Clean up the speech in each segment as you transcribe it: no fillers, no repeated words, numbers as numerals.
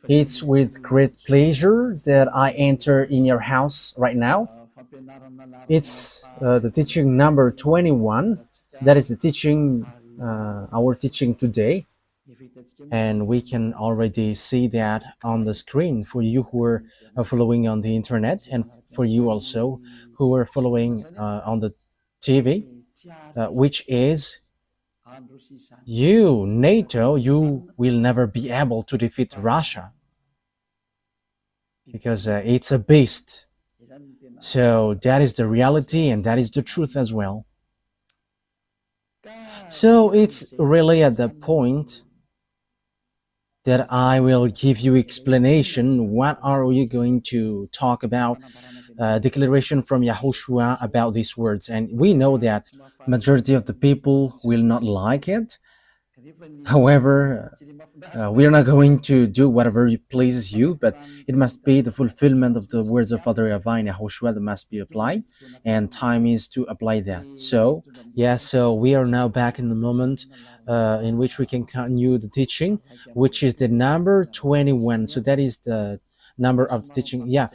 It's with great pleasure that I enter in your house right now. It's the teaching number 21. That is the teaching, our teaching today. And we can already see that on the screen for you who are following on the internet, and for you also who are following on the TV, which is you, NATO, you will never be able to defeat Russia because it's a beast. So that is the reality and that is the truth as well. So it's really at the point that I will give you explanation. What are we going to talk about? Declaration from YAHOSHUAH about these words, and we know that majority of the people will not like it. However, we are not going to do whatever pleases you, but it must be the fulfillment of the words of Father YAHVAH and YAHOSHUAH that must be applied, and time is to apply that. So, yeah, so we are now back in the moment in which we can continue the teaching, which is the number 21. So that is the number of the teaching. Yeah,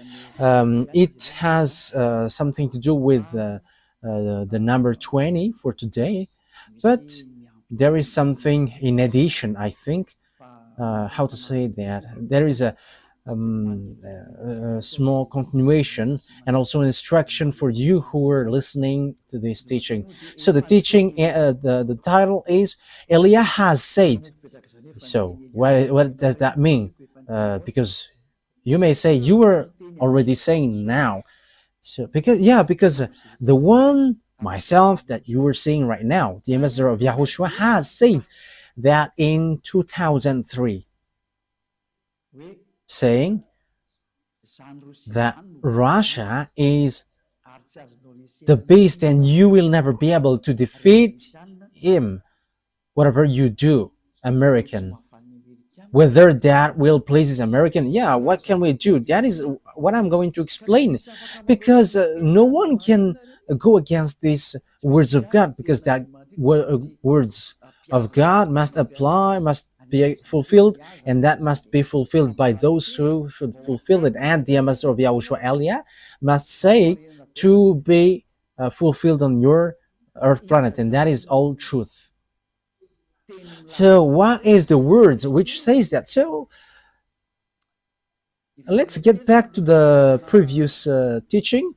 it has something to do with the number 20 for today, but there is something in addition, I think. How to say that? There is a small continuation and also instruction for you who are listening to this teaching. So the teaching, the title is Eliah has said. So what does that mean? Because you may say you were already saying now. So because the one myself that you were seeing right now, the ambassador of YAHOSHUAH, has said that in 2003, saying that Russia is the beast and you will never be able to defeat him, whatever you do, American. Whether that will please American, yeah, what can we do? That is what I'm going to explain, because no one can go against these words of God, because that words of God must apply, must be fulfilled, and that must be fulfilled by those who should fulfill it. And the ambassador of YAHOSHUAH, Eliah, must say to be fulfilled on your earth planet, and that is all truth. So what is the words which says that? So let's get back to the previous teaching,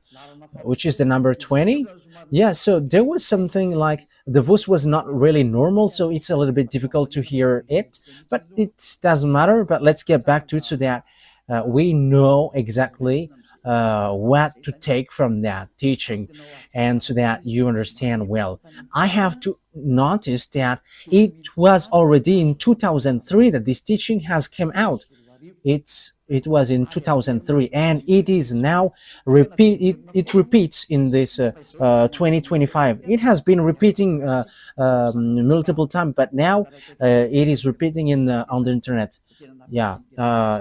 which is the number 20. Yeah, so there was something like the voice was not really normal, so it's a little bit difficult to hear it, but it doesn't matter. But let's get back to it so that we know exactly what to take from that teaching, and so that you understand well. I have to notice that it was already in 2003 that this teaching has come out. It was in 2003, and it is now it repeats in this 2025. It has been repeating multiple times, but now it is repeating on the internet. Yeah,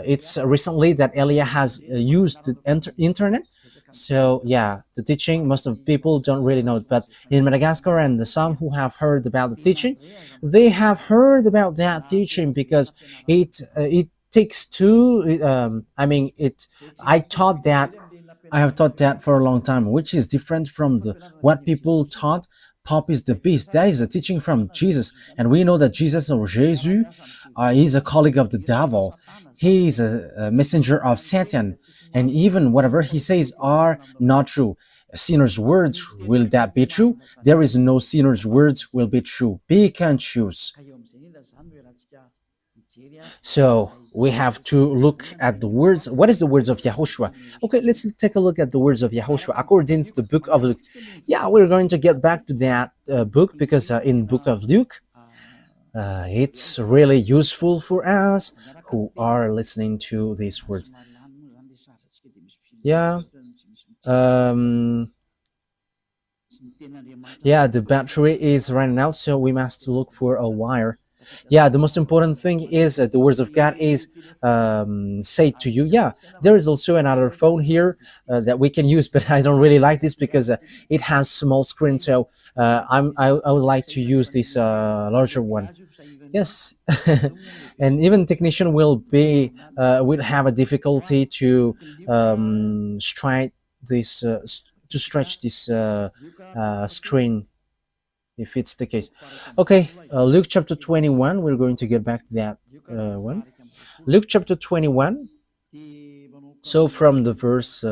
it's recently that Elia has used the internet. So yeah, the teaching, most of people don't really know it, but in Madagascar and some who have heard about the teaching, they have heard about that teaching, because it takes two. I mean, I have taught that for a long time, which is different from what people taught. Pop is the beast. That is a teaching from Jesus, and we know that Jesus, or Jesus, is a colleague of the devil. He is a messenger of Satan, and even whatever he says are not true. A sinner's words, will that be true? There is no sinner's words will be true. Pick and choose. So we have to look at the words. What is the words of YAHOSHUAH? Okay, let's take a look at the words of YAHOSHUAH according to the book of Luke. Yeah, we're going to get back to that book, because in book of Luke, it's really useful for us who are listening to these words. Yeah. Yeah, the battery is running out, so we must look for a wire. Yeah, the most important thing is the words of God is said to you. Yeah, there is also another phone here that we can use, but I don't really like this because it has small screen. So I would like to use this larger one. Yes, and even technician will have a difficulty to stretch this screen if it's the case. Okay, Luke chapter 21. We're going to get back to that one. Luke chapter 21. So from the verse,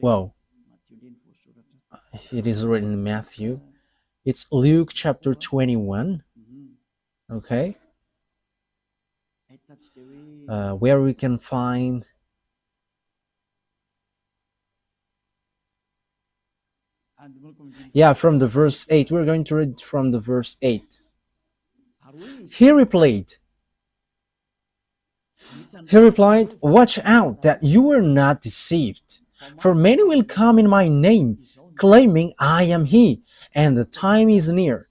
well, it is written in Matthew. It's Luke chapter 21. Okay, where we can find. Yeah, from the verse 8. We're going to read from the verse 8. He replied, Watch out that you are not deceived, for many will come in my name, claiming I am he, and the time is near.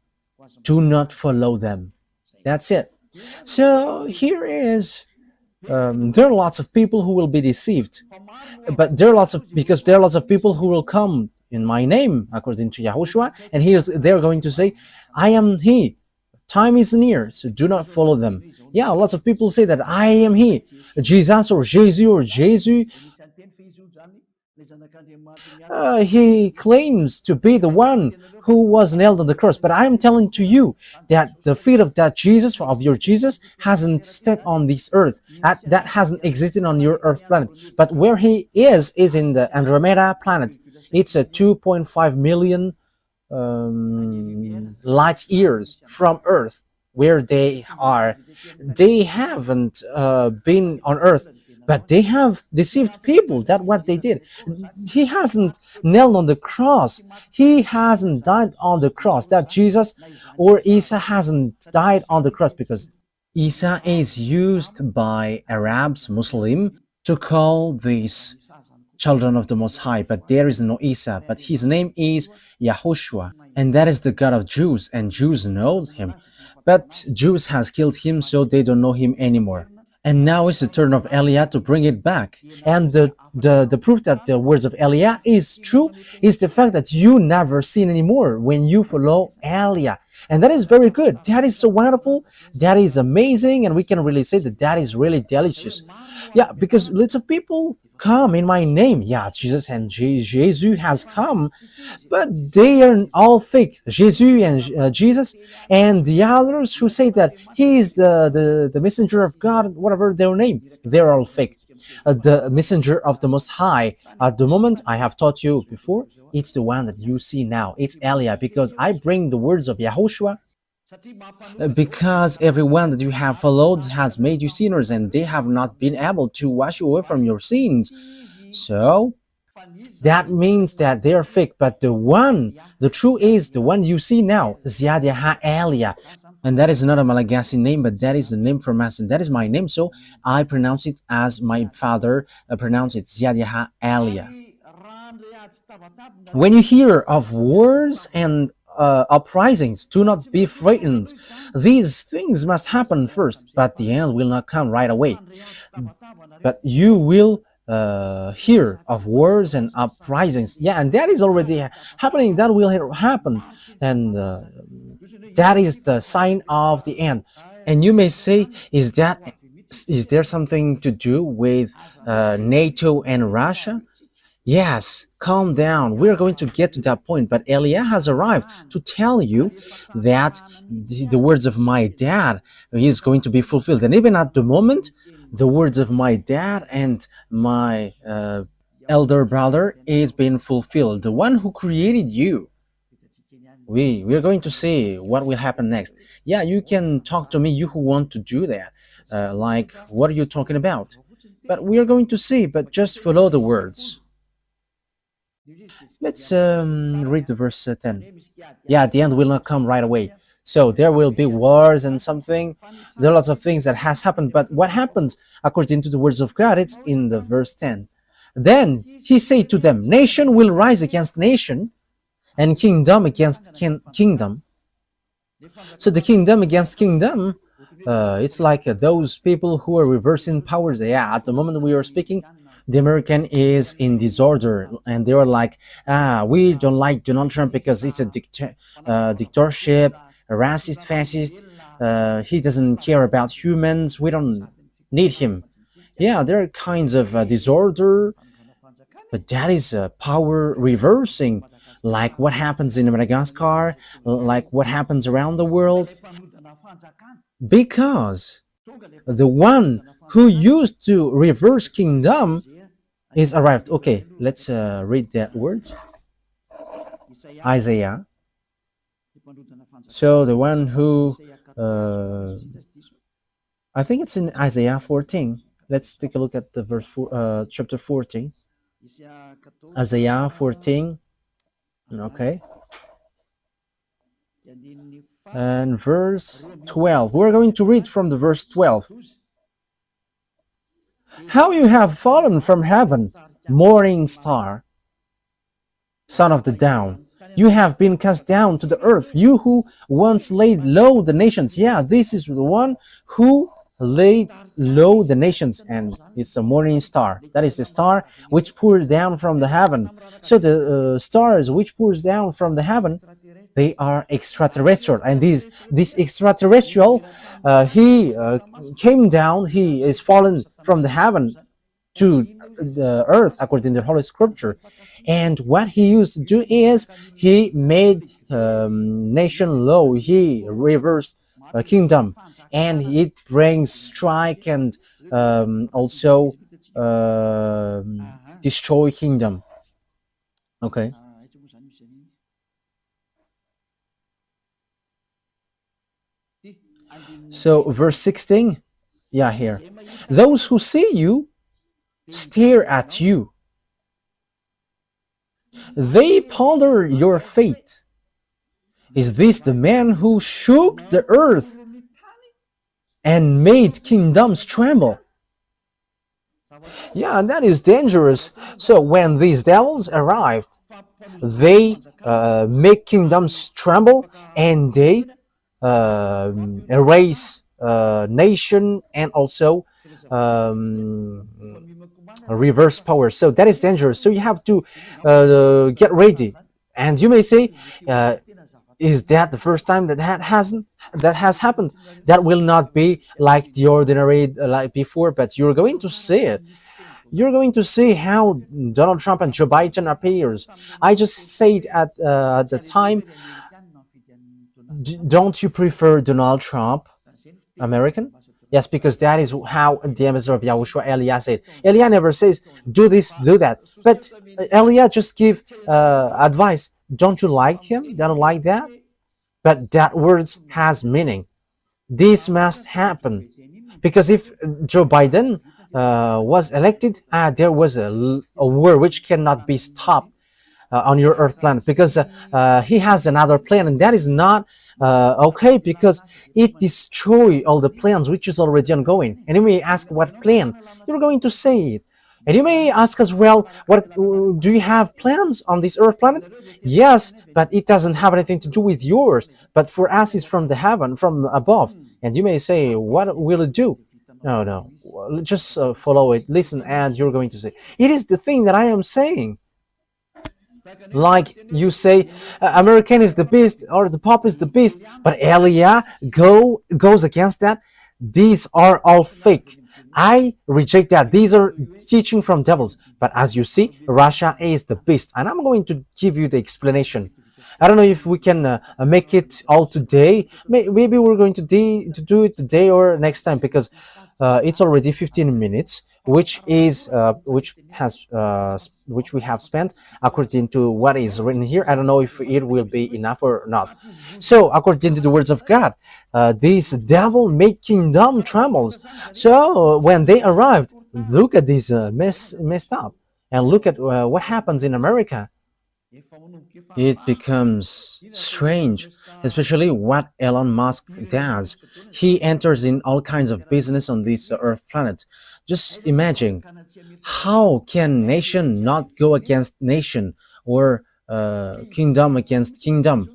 Do not follow them. That's it. So here is, there are lots of people who will be deceived, but there are lots of people who will come in my name, according to YAHOSHUAH, and they're going to say, I am he. Time is near, so do not follow them. Yeah, lots of people say that I am he, Jesus or Jesus. He claims to be the one who was nailed on the cross, but I am telling to you that the feet of that Jesus, of your Jesus, hasn't stepped on this earth. That hasn't existed on your earth planet. But where he is in the Andromeda planet. It's a 2.5 million light years from Earth, where they are. They haven't been on Earth, but they have deceived people. That's what they did. He hasn't nailed on the cross. He hasn't died on the cross. That Jesus or Isa hasn't died on the cross, because Isa is used by Arabs, Muslim, to call these children of the Most High, but there is no Isa, but his name is YAHOSHUAH, and that is the God of Jews, and Jews know him, but Jews has killed him, so they don't know him anymore. And now it's the turn of Eliah to bring it back. And the proof that the words of Eliah is true is the fact that you never sin anymore when you follow Eliah. And that is very good. That is so wonderful. That is amazing. And we can really say that that is really delicious. Yeah, because lots of people come in my name. Yeah, Jesus and Jesus has come, but they are all fake. Jesus and Jesus and the others who say that he is the messenger of God, whatever their name, they're all fake. The messenger of the Most High, at the moment, I have taught you before, it's the one that you see now. It's Eliah, because I bring the words of YAHOSHUAH, because everyone that you have followed has made you sinners, and they have not been able to wash you away from your sins. So that means that they are fake, but the true is the one you see now, YAHVAH Eliah. And that is not a Malagasy name, but that is the name from us, and that is my name, so I pronounce it as my father pronounced it, YAHVAH Eliah. When you hear of wars and uprisings, do not be frightened. These things must happen first, but the end will not come right away. But you will hear of wars and uprisings. Yeah, and that is already happening. That will happen, and that is the sign of the end. And you may say, is there something to do with NATO and Russia? Yes, calm down. We're going to get to that point. But Eliah has arrived to tell you that the words of my dad is going to be fulfilled. And even at the moment, the words of my dad and my elder brother is being fulfilled. The one who created you. We're going to see what will happen next. Yeah, you can talk to me, you who want to do that. Like, what are you talking about? But we are going to see, but just follow the words. Let's read the verse 10. Yeah, the end will not come right away. So there will be wars and something. There are lots of things that has happened. But what happens according to the words of God? It's in the verse 10. Then he said to them, nation will rise against nation, and kingdom against kingdom. So the kingdom against kingdom, it's like those people who are reversing powers. Yeah, at the moment we are speaking, the American is in disorder, and they are like, we don't like Donald Trump because it's a dictatorship. a racist, fascist. He doesn't care about humans. We don't need him. Yeah, there are kinds of disorder, but that is power reversing, like what happens in Madagascar, like what happens around the world, because the one who used to reverse kingdom is arrived. Okay, let's read that words. Isaiah. So the one who, uh, I think it's in Isaiah 14. Let's take a look at the chapter 14. Isaiah 14. Okay. And verse 12. We're going to read from the verse 12. How you have fallen from heaven, morning star, son of the dawn. You have been cast down to the earth, you who once laid low the nations. Yeah, this is the one who laid low the nations, and it's a morning star. That is the star which pours down from the heaven. So the stars which pours down from the heaven, they are extraterrestrial, and this extraterrestrial, he came down, he is fallen from the heaven to the earth according to the Holy Scripture. And what he used to do is he made nation low, he reversed a kingdom, and it brings strike and also destroy kingdom. Okay. So verse 16, yeah, here. Those who see you stare at you. They ponder your fate. Is this the man who shook the earth and made kingdoms tremble? Yeah, and that is dangerous. So when these devils arrived, they make kingdoms tremble, and they erase nation and also reverse power. So that is dangerous. So you have to get ready. And you may say, is that the first time that has happened? That will not be like the ordinary like before, but you're going to see it. You're going to see how Donald Trump and Joe Biden appears. I just said at the time, don't you prefer Donald Trump, American? Yes, because that is how the ambassador of YAHOSHUAH, Elia, said. Elia never says, do this, do that. But Elia just give advice. Don't you like him? Don't like that? But that words has meaning. This must happen. Because if Joe Biden was elected, there was a war which cannot be stopped on your earth planet, because he has another plan, and that is not okay, because it destroys all the plans which is already ongoing. And you may ask, what plan? You're going to say it. And you may ask as well, what do you have plans on this earth planet? Yes, but it doesn't have anything to do with yours, but for us it's from the heaven, from above. And you may say, what will it do? No, just follow it, listen, and you're going to say, it is the thing that I am saying. Like you say, American is the beast, or the Pope is the beast, but Elia goes against that. These are all fake. I reject that. These are teaching from devils. But as you see, Russia is the beast, and I'm going to give you the explanation. I don't know if we can make it all today. Maybe we're going to do it today or next time, because it's already 15 minutes. Which we have spent according to what is written here. I don't know if it will be enough or not. So according to the words of God, this devil made kingdom trembles. So when they arrived, look at this messed up, and look at what happens in America. It becomes strange, especially what Elon Musk does. He enters in all kinds of business on this earth planet. Just imagine, how can nation not go against nation, or kingdom against kingdom?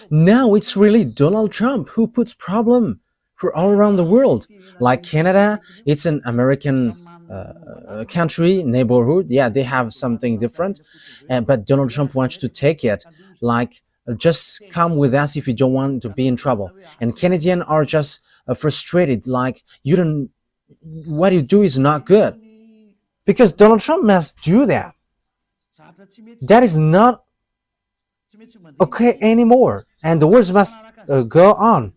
Now it's really Donald Trump who puts problem for all around the world. Like Canada, it's an American country, neighborhood. Yeah, they have something different, but Donald Trump wants to take it. Like Just come with us if you don't want to be in trouble. And Canadians are just frustrated, like, you don't, what you do is not good. Because Donald Trump must do that. That is not okay anymore. And the words must go on.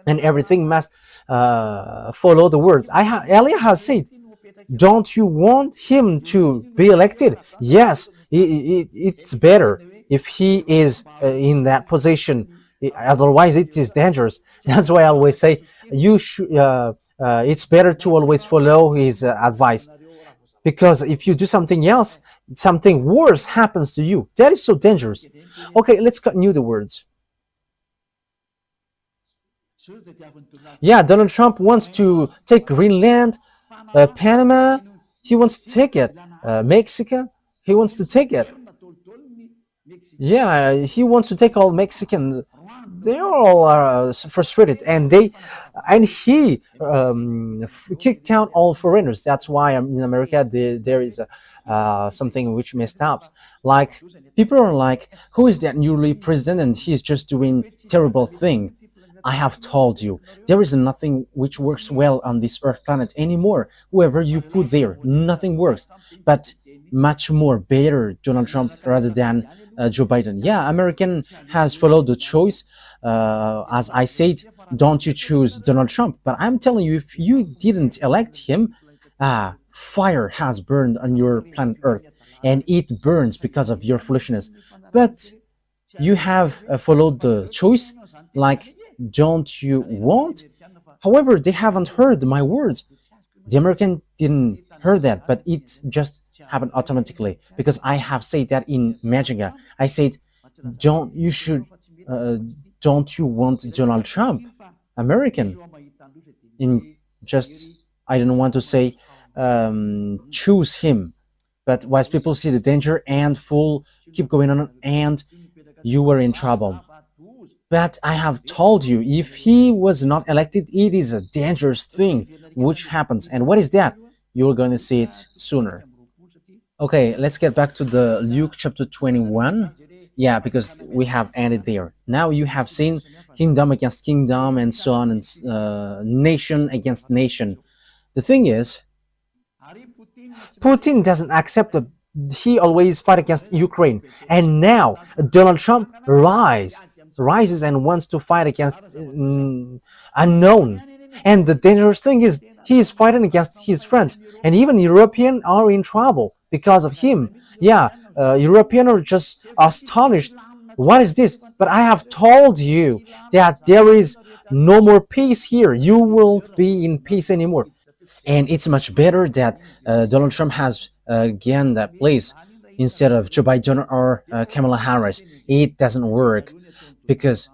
And everything must follow the words. Elia has said, don't you want him to be elected? Yes, it's better if he is in that position. Otherwise, it is dangerous. That's why I always say you should. It's better to always follow his advice, because if you do something else, something worse happens to you. That is so dangerous. Okay, let's continue the words. Yeah, Donald Trump wants to take Greenland, Panama, he wants to take it. Mexico, he wants to take it. Yeah, he wants to take all Mexicans. They all are frustrated, and he kicked out all foreigners. That's why in America there is something which messed up. Like, people are like, who is that newly president, and he's just doing terrible thing. I have told you, there is nothing which works well on this earth planet anymore. Whoever you put there, nothing works. But much more better Donald Trump rather than Joe Biden. Yeah, American has followed the choice. As I said, don't you choose Donald Trump. But I'm telling you, if you didn't elect him, fire has burned on your planet Earth. And it burns because of your foolishness. But you have followed the choice, like, don't you want? However, they haven't heard my words. The American didn't hear that, but it just happened automatically, because I have said that in Majinga. I said, don't you want Donald Trump, American? In just, I don't want to say choose him, but once people see the danger and keep going on, and you were in trouble. But I have told you, if he was not elected, it is a dangerous thing which happens. And what is that? You're going to see it sooner. Okay, let's get back to the Luke chapter 21. Yeah, because we have ended there. Now you have seen kingdom against kingdom and so on, and nation against nation. The thing is, Putin doesn't accept he always fight against Ukraine. And now Donald Trump rises and wants to fight against unknown. And the dangerous thing is, he is fighting against his friend, and even Europeans are in trouble because of him. Yeah, Europeans are just astonished. What is this? But I have told you that there is no more peace here. You won't be in peace anymore. And it's much better that Donald Trump has gained that place instead of Joe Biden or Kamala Harris. It doesn't work. Because,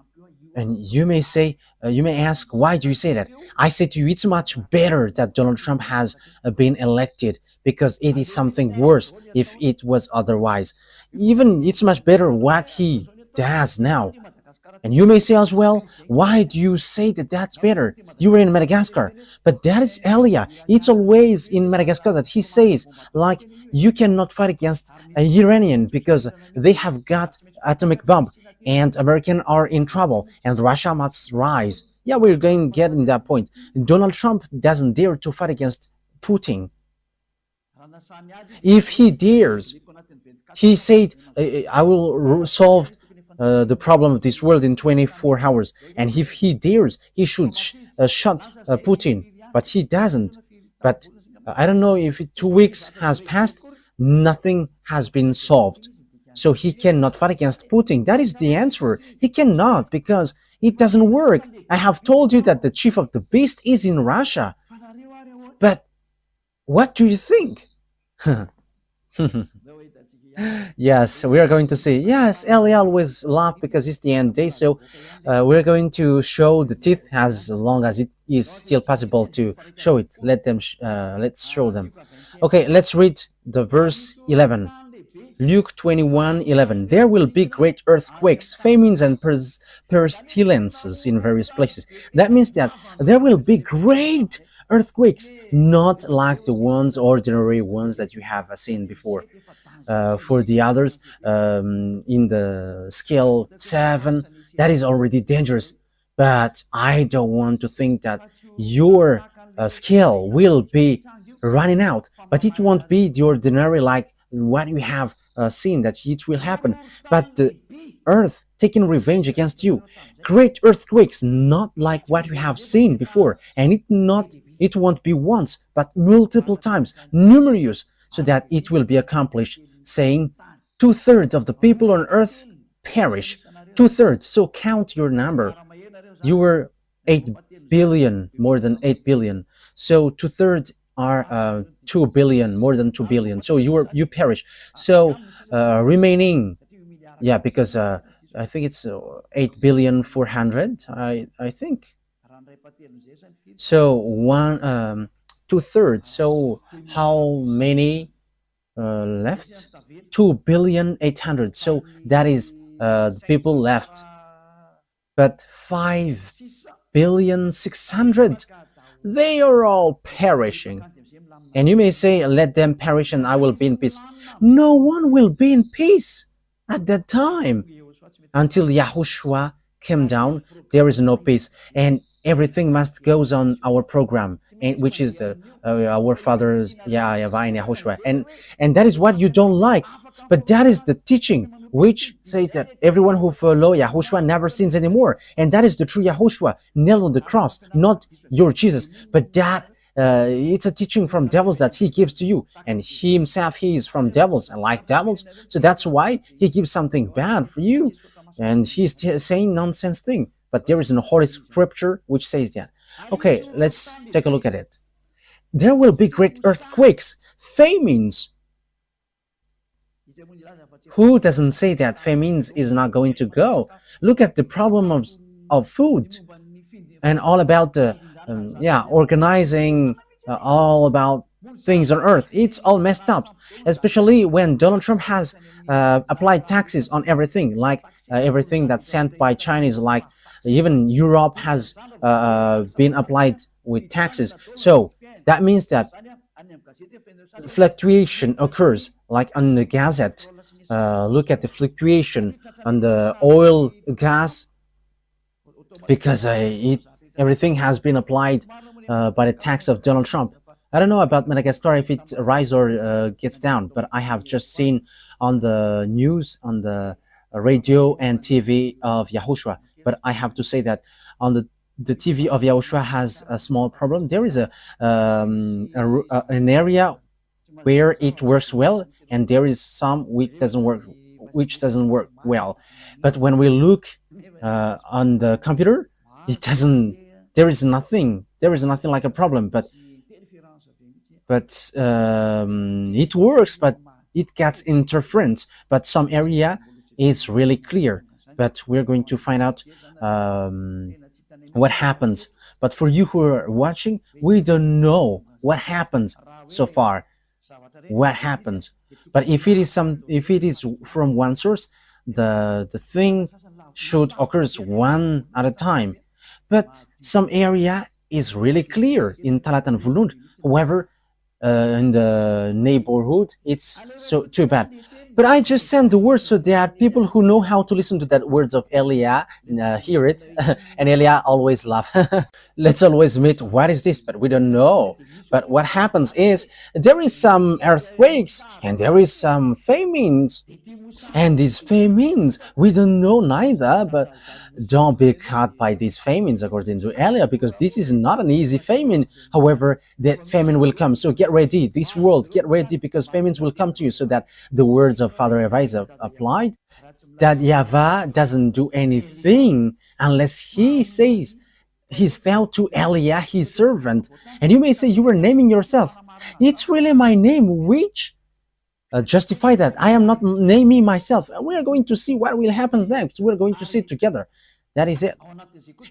and you may say, you may ask, why do you say that? I say to you, it's much better that Donald Trump has been elected, because it is something worse if it was otherwise. Even it's much better what he does now. And you may say as well, why do you say that that's better? You were in Madagascar. But that is Elia. It's always in Madagascar that he says, like, you cannot fight against a Iranian because they have got atomic bomb, and Americans are in trouble, and Russia must rise. Yeah, we're going to get in that point. Donald Trump doesn't dare to fight against Putin. If he dares, he said, I will solve the problem of this world in 24 hours. And if he dares, he should shut Putin. But he doesn't. But I don't know if 2 weeks has passed, nothing has been solved. So he cannot fight against Putin. That is the answer. He cannot, because it doesn't work. I have told you that the chief of the beast is in Russia. But what do you think? Yes, we are going to see. Yes, Ellie always laugh because it's the end day. So we're going to show the teeth as long as it is still possible to show it. Let's show them. Okay, let's read the verse 11. Luke 21:11. There will be great earthquakes, famines, and pestilences in various places. That means that there will be great earthquakes, not like the ordinary ones that you have seen before. for the others in the scale 7, that is already dangerous. But I don't want to think that your skill will be running out, but it won't be the ordinary like what we have seen that it will happen, but the earth taking revenge against you, great earthquakes, not like what we have seen before, and it won't be once but multiple times, numerous, so that it will be accomplished, saying two-thirds of the people on earth perish. Two-thirds, so count your number. You were 8 billion, more than 8 billion. So two-thirds are 2 billion, more than 2 billion. So you perish. So remaining, yeah, because I think it's 8 billion 400. I think so. Two-thirds. So how many left? 2 billion 800. So that is the people left. But 5 billion 600, they are all perishing. And you may say, let them perish and I will be in peace. No one will be in peace at that time. Until YAHOSHUAH came down, there is no peace. And everything must goes on our program, and which is the our fathers, YAHVAH and YAHOSHUAH. And that is what you don't like. But that is the teaching which says that everyone who follow YAHOSHUAH never sins anymore. And that is the true YAHOSHUAH, nailed on the cross, not your Jesus. But that it's a teaching from devils that he gives to you. And he himself, he is from devils and like devils. So that's why he gives something bad for you. And he's saying nonsense thing. But there is a holy scripture which says that. Okay, let's take a look at it. There will be great earthquakes, famines. Who doesn't say that famines is not going to go? Look at the problem of food and all about the organizing all about things on earth. It's all messed up, especially when Donald Trump has applied taxes on everything, like everything that's sent by Chinese, like even Europe has been applied with taxes. So that means that fluctuation occurs, like on the Gazette. Look at the fluctuation on the oil, gas, because everything has been applied by the tax of Donald Trump. I don't know about Madagascar if it rises or gets down, but I have just seen on the news, on the radio and TV of YAHOSHUAH. But I have to say that on the TV of YAHOSHUAH has a small problem. There is an area where it works well, and there is some which doesn't work well. But when we look on the computer, it doesn't. There is nothing like a problem. But it works, but it gets interference. But some area is really clear. But we're going to find out what happens. But for you who are watching, we don't know what happens so far. What happens? But if it is from one source, the thing should occur one at a time. But some area is really clear in Talat and Vulund. However, in the neighborhood, it's so too bad. But I just send the words so that people who know how to listen to that words of Elia hear it. And Elia always laugh. Let's always admit, what is this? But we don't know. But what happens is there is some earthquakes and there is some famines. And these famines, we don't know neither, but don't be caught by these famines according to Elia, because this is not an easy famine. However, that famine will come. So get ready, this world, get ready, because famines will come to you, so that the words of Father YAHVAH is applied, that YAHVAH doesn't do anything unless he says he's vowed to Elia, his servant. And you may say you were naming yourself. It's really my name which justify that. I am not naming myself. We are going to see what will happen next. We're going to see it together. That is it.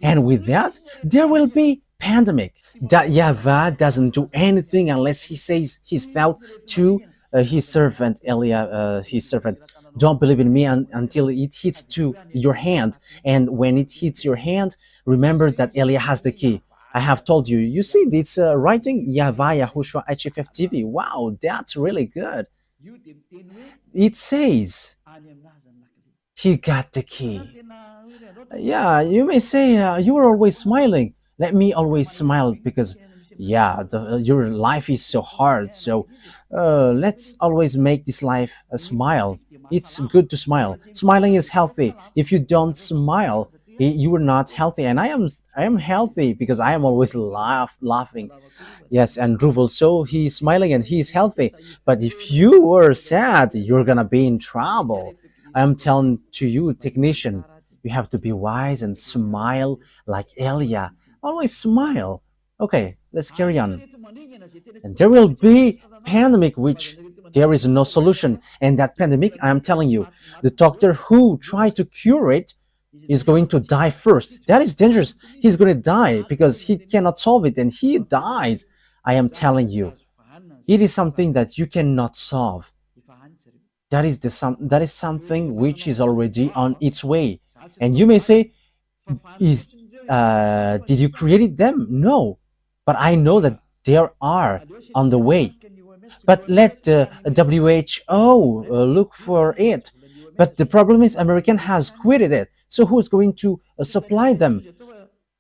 And with that, there will be pandemic. That YAHVAH doesn't do anything unless he says he's vowed to his servant Elia, his servant. Don't believe in me until it hits to your hand. And when it hits your hand, remember that Elia has the key. I have told you. You see, it's writing YAHVAH YAHOSHUAH HFF TV. Wow, that's really good. it says he got the key. Yeah, you may say you are always smiling. Let me always smile because, yeah, your life is so hard. So let's always make this life a smile. It's good to smile. Smiling is healthy. If you don't smile, you are not healthy. And I am healthy because I am always laughing. Yes, and Dhruv also, he's smiling and he's healthy. But if you were sad, you're gonna be in trouble. I'm telling to you, technician, you have to be wise and smile like Elia. Always smile. Okay, let's carry on. And there will be pandemic which there is no solution. And that pandemic, I'm telling you, the doctor who tried to cure it is going to die first. That is dangerous. He's going to die because he cannot solve it and he dies. I am telling you, it is something that you cannot solve. That is something which is already on its way. And you may say, is did you create them? No, but I know that they are on the way. But let the WHO look for it. But the problem is American has quitted it. So who's going to supply them?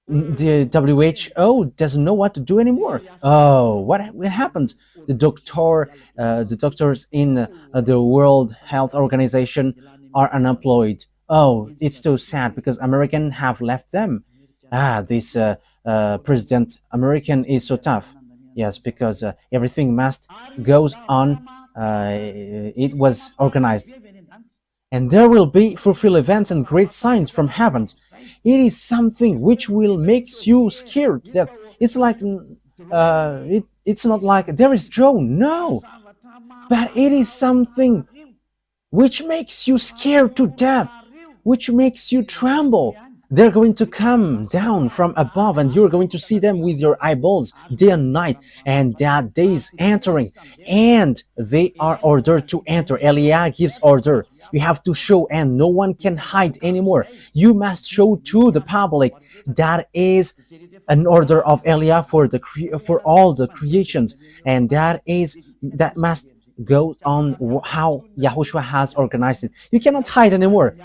The WHO doesn't know what to do anymore. Oh, what happens? The doctors in the World Health Organization are unemployed. Oh, it's so sad because Americans have left them. This President American is so tough. Yes, because everything must goes on. It was organized, and there will be fulfill events and great signs from heaven. It is something which will make you scared to death. It's like it's not like there is joy, no, but it is something which makes you scared to death, which makes you tremble. They're going to come down from above and you're going to see them with your eyeballs day and night, and that day is entering and they are ordered to enter. Elia gives order. You have to show and no one can hide anymore. You must show to the public. That is an order of Elia for all the creations, and that must go on how YAHOSHUAH has organized it. You cannot hide anymore.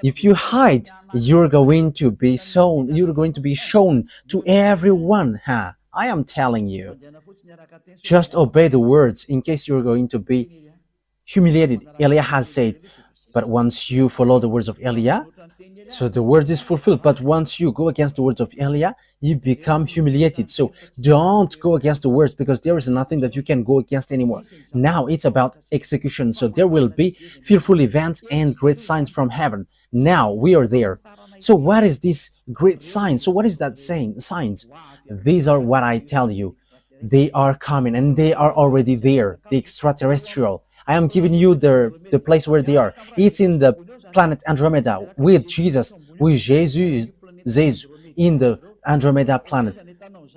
If you hide, you're going to be shown to everyone. I am telling you. Just obey the words in case you're going to be humiliated. Elia has said, but once you follow the words of Elia, so the word is fulfilled. But once you go against the words of Elia, you become humiliated. So don't go against the words, because there is nothing that you can go against anymore. Now it's about execution. So there will be fearful events and great signs from heaven. Now we are there. So what is this great sign? So what is that saying? Signs. These are what I tell you. They are coming and they are already there. The extraterrestrial. I am giving you the place where they are. It's in the planet Andromeda with Jesus, in the Andromeda planet.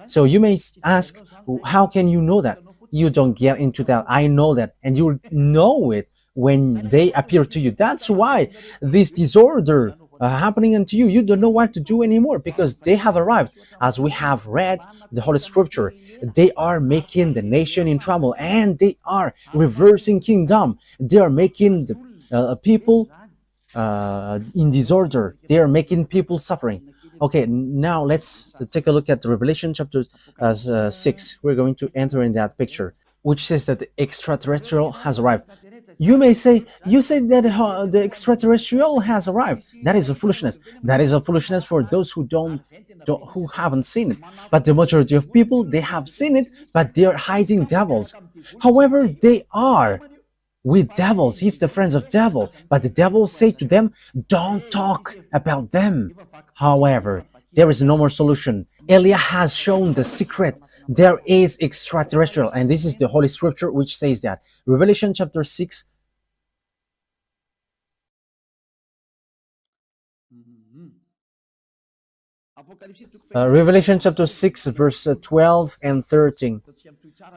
So you may ask, how can you know that? You don't get into that. I know that, and you know it when they appear to you. That's why this disorder happening unto you. You don't know what to do anymore, because they have arrived. As we have read the Holy Scripture, they are making the nation in trouble, and they are reversing kingdom. They are making the people in disorder. They are making people suffering. Okay, now let's take a look at the Revelation chapter 6. We're going to enter in that picture, which says that the extraterrestrial has arrived. You may say, you say that the extraterrestrial has arrived. That is a foolishness. That is a foolishness for those who who haven't seen it. But the majority of people, they have seen it, but they are hiding devils. However, they are with devils. He's the friends of devil. But the devil say to them, don't talk about them. However, there is no more solution. Elia has shown the secret. There is extraterrestrial, and this is the Holy Scripture which says that. Revelation chapter 6. Revelation chapter 6, verse 12 and 13.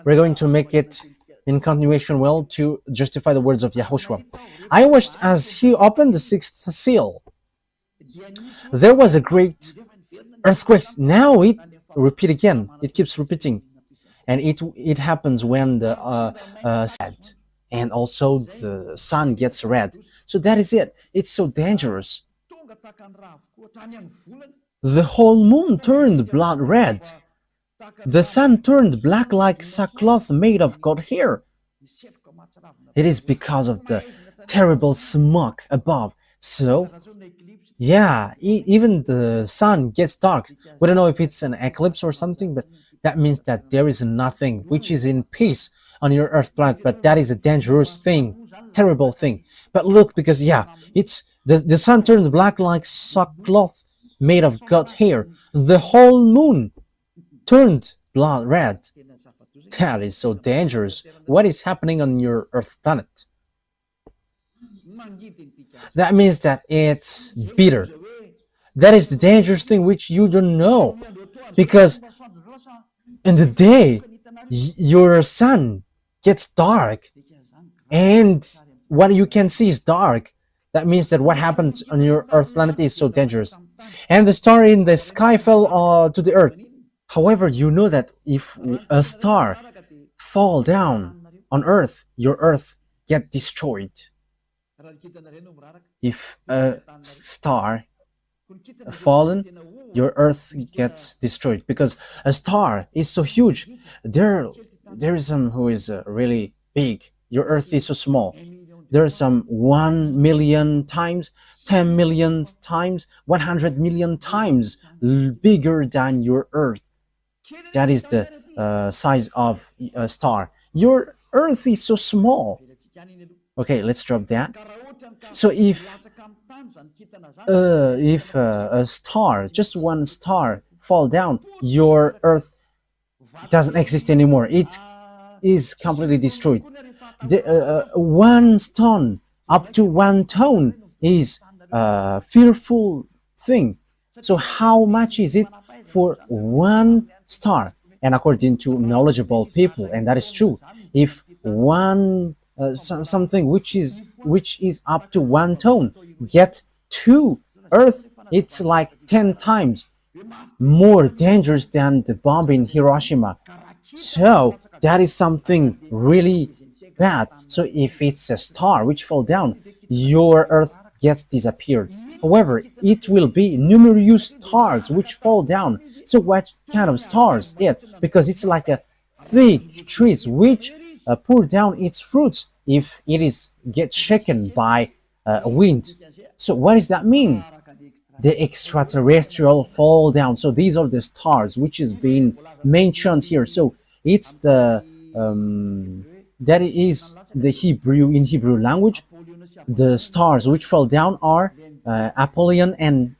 We're going to make it in continuation to justify the words of YAHOSHUAH. I watched as he opened the sixth seal. There was a great earthquake. Now it repeat again. It keeps repeating, and it happens when the said. and also the sun gets red. So that is it. It's so dangerous. The whole moon turned blood red. The sun turned black like sackcloth made of goat hair. It is because of the terrible smoke above. So, yeah, even the sun gets dark. We don't know if it's an eclipse or something, but that means that there is nothing which is in peace on your earth planet. But that is a dangerous thing, terrible thing. But look, because yeah, it's the sun turns black like sackcloth made of goat hair. The whole moon turned blood red. That is so dangerous. What is happening on your earth planet? That means that it's bitter. That is the dangerous thing which you don't know. Because in the day, your sun gets dark and what you can see is dark. That means that what happened on your earth planet is so dangerous. And the star in the sky fell to the earth. However, you know that if a star fall down on earth, your earth get destroyed. If a star fallen, your earth gets destroyed because a star is so huge. There is some who is really big. Your earth is so small. There are some 1 million times, 10 million times, 100 million times bigger than your earth. That is the size of a star. Your earth is so small. Okay, let's drop that. So if a star, just one star, fall down, your earth doesn't exist anymore. It is completely destroyed. One stone up to 1 ton is a fearful thing. So how much is it for one star? And according to knowledgeable people, and that is true, if one something which is up to 1 ton get to Earth, it's like 10 times more dangerous than the bomb in Hiroshima. So that is something really bad. So if it's a star which fall down, your Earth gets disappeared. However, it will be numerous stars which fall down. So what kind of stars it? Because it's like a thick trees which pour down its fruits if it is get shaken by wind. So what does that mean? The extraterrestrial fall down. So these are the stars which is being mentioned here. So it's the that is the Hebrew in Hebrew language. The stars which fall down are Apollyon and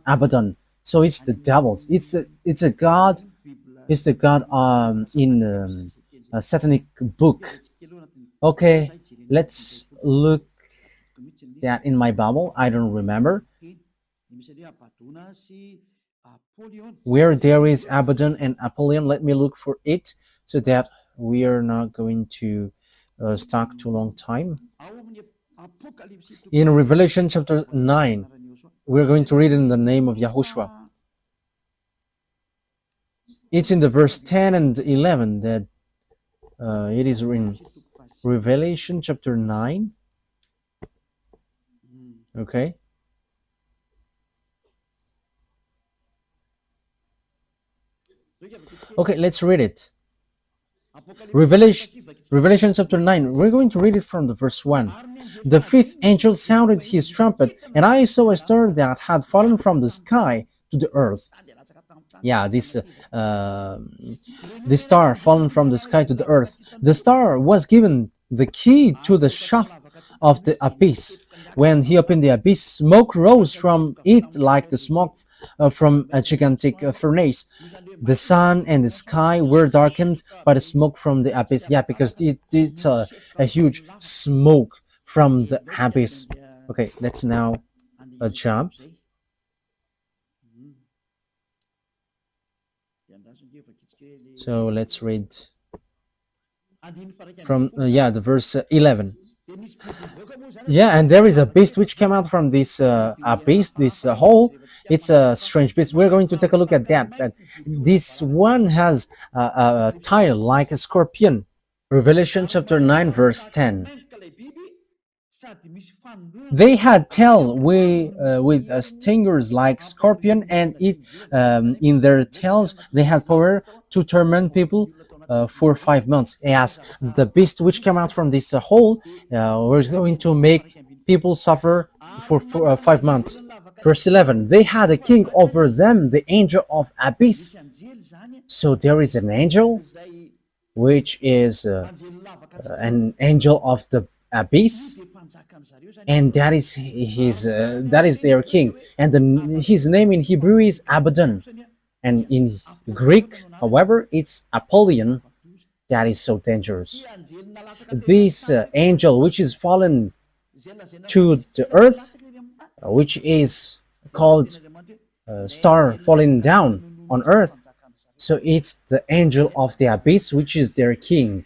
Abaddon. So it's the devils. It's a god. It's the god in a satanic book. Okay, let's look that in my Bible. I don't remember where there is Abaddon and Apollyon. Let me look for it so that we are not going to stuck too long time. In Revelation chapter 9, we're going to read in the name of YAHOSHUAH. It's in the verse 10 and 11 that it is in Revelation chapter 9. Okay. Okay, let's read it. Revelation chapter 9. We're going to read it from the verse 1. The fifth angel sounded his trumpet, and I saw a star that had fallen from the sky to the earth. Yeah, this star fallen from the sky to the earth. The star was given the key to the shaft of the abyss. When he opened the abyss, smoke rose from it like the smoke from a gigantic furnace. The sun and the sky were darkened by the smoke from the abyss. Yeah, because it's a huge smoke from the abyss. Okay, let's now jump. So let's read from the verse 11. Yeah, and there is a beast which came out from this abyss, this hole. It's a strange beast. We're going to take a look at that. But this one has a tail like a scorpion. Revelation chapter 9 verse 10. They had tail with stingers like scorpion, and in their tails they had power to torment people for 5 months. As the beast which came out from this hole was going to make people suffer for 5 months. Verse 11, they had a king over them, the angel of abyss. So there is an angel which is an angel of the abyss, and that is their king, and his name in Hebrew is Abaddon, and in Greek, however, it's Apollyon. That is so dangerous. This angel which is fallen to the earth, which is called star falling down on earth, so it's the angel of the abyss, which is their king.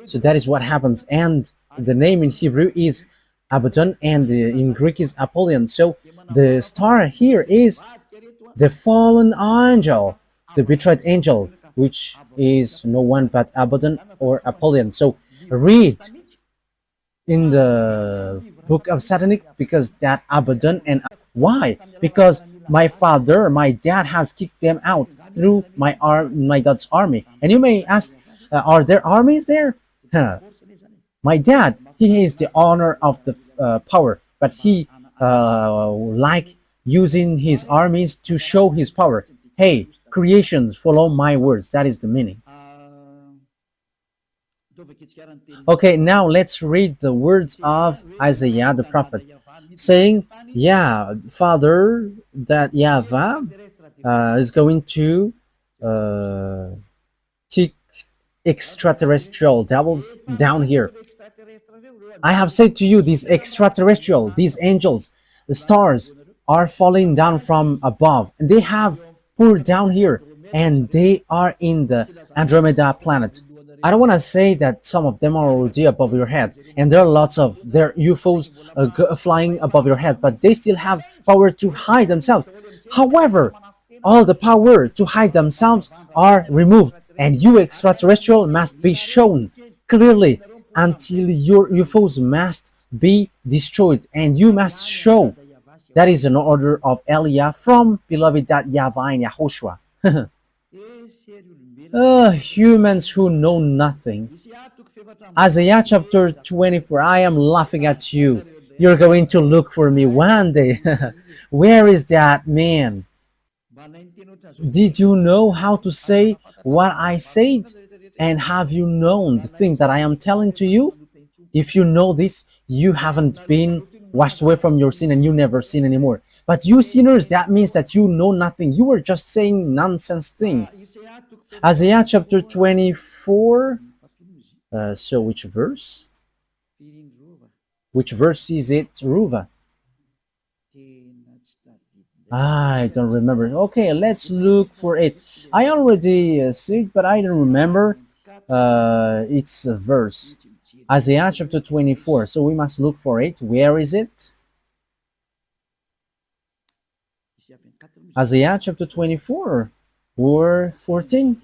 So that is what happens, and the name in Hebrew is Abaddon, and in Greek is Apollyon. So the star here is the fallen angel, the betrayed angel, which is no one but Abaddon or Apollyon. So read in the book of Satanic, because that Abaddon, and why? Because my dad has kicked them out through my dad's army. And you may ask, are there armies there? Huh. My dad, he is the owner of the power, but he like using his armies to show his power. Hey, creations, follow my words. That is the meaning. Okay, now let's read the words of Isaiah the prophet, saying, yeah, Father, that YAHVAH is going to kick extraterrestrial devils down here. I have said to you, these extraterrestrial, these angels, the stars are falling down from above. They have poured down here, and they are in the Andromeda planet. I don't want to say that some of them are already above your head, and there are lots of their UFOs flying above your head, but they still have power to hide themselves. However, all the power to hide themselves are removed, and you extraterrestrial must be shown clearly until your UFOs must be destroyed, and you must show. That is an order of Elia from beloved YAHVAH and YAHOSHUAH. Humans who know nothing. Isaiah chapter 24, I am laughing at you. You're going to look for me one day. Where is that man? Did you know how to say what I said? And have you known the thing that I am telling to you? If you know this, you haven't been washed away from your sin, and you never sin anymore. But you sinners, that means that you know nothing. You were just saying nonsense thing. Isaiah chapter 24. So which verse? Which verse is it, Ruva? I don't remember. Okay, let's look for it. I already see it, but I don't remember its verse. Isaiah chapter 24. So we must look for it. Where is it? Isaiah chapter 24 or 14.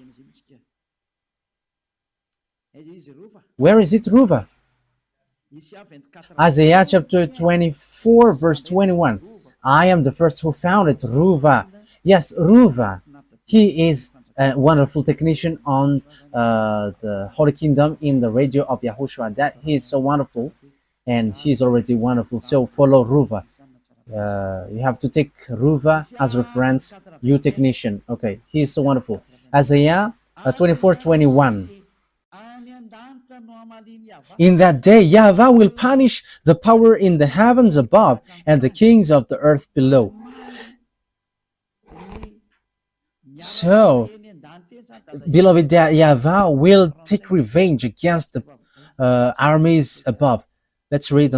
Where is it, Ruva? Isaiah chapter 24 verse 21. I am the first who found it, Ruva. Yes, Ruva. He is a wonderful technician on the Holy Kingdom in the radio of YAHOSHUAH. That he is so wonderful, and he is already wonderful. So follow Ruva. You have to take Ruva as reference, you technician. Okay, he is so wonderful. Isaiah 24:21. In that day, YAHVAH will punish the power in the heavens above and the kings of the earth below. So, beloved, YAHVAH will take revenge against the armies above. Let's read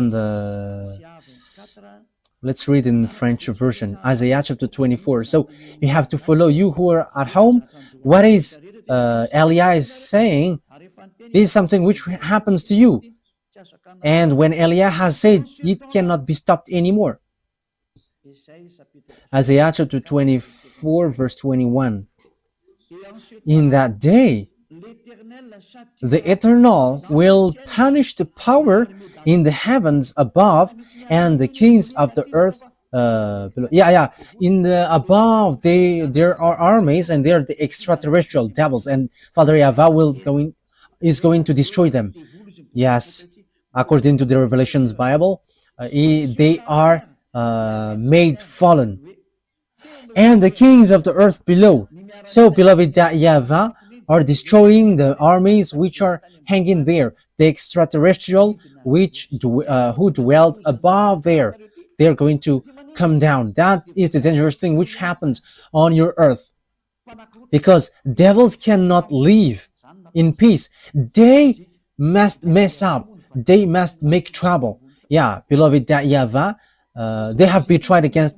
in French version, Isaiah chapter 24. So you have to follow, you who are at home, what is Elia is saying. This is something which happens to you. And when Elia has said, it cannot be stopped anymore. Isaiah chapter 24 verse 21. In that day, The Eternal will punish the power in the heavens above and the kings of the earth below. Yeah. In the above, there are armies, and they are the extraterrestrial devils, and Father YAHVAH is going to destroy them. Yes, according to the Revelations Bible, they are made fallen, and the kings of the earth below. So, beloved, that YAHVAH are destroying the armies which are hanging there, the extraterrestrial who dwelt above there. They're going to come down. That is the dangerous thing which happens on your earth, because devils cannot live in peace. They must mess up. They must make trouble. Yeah, beloved, that YAHVAH, they have betrayed against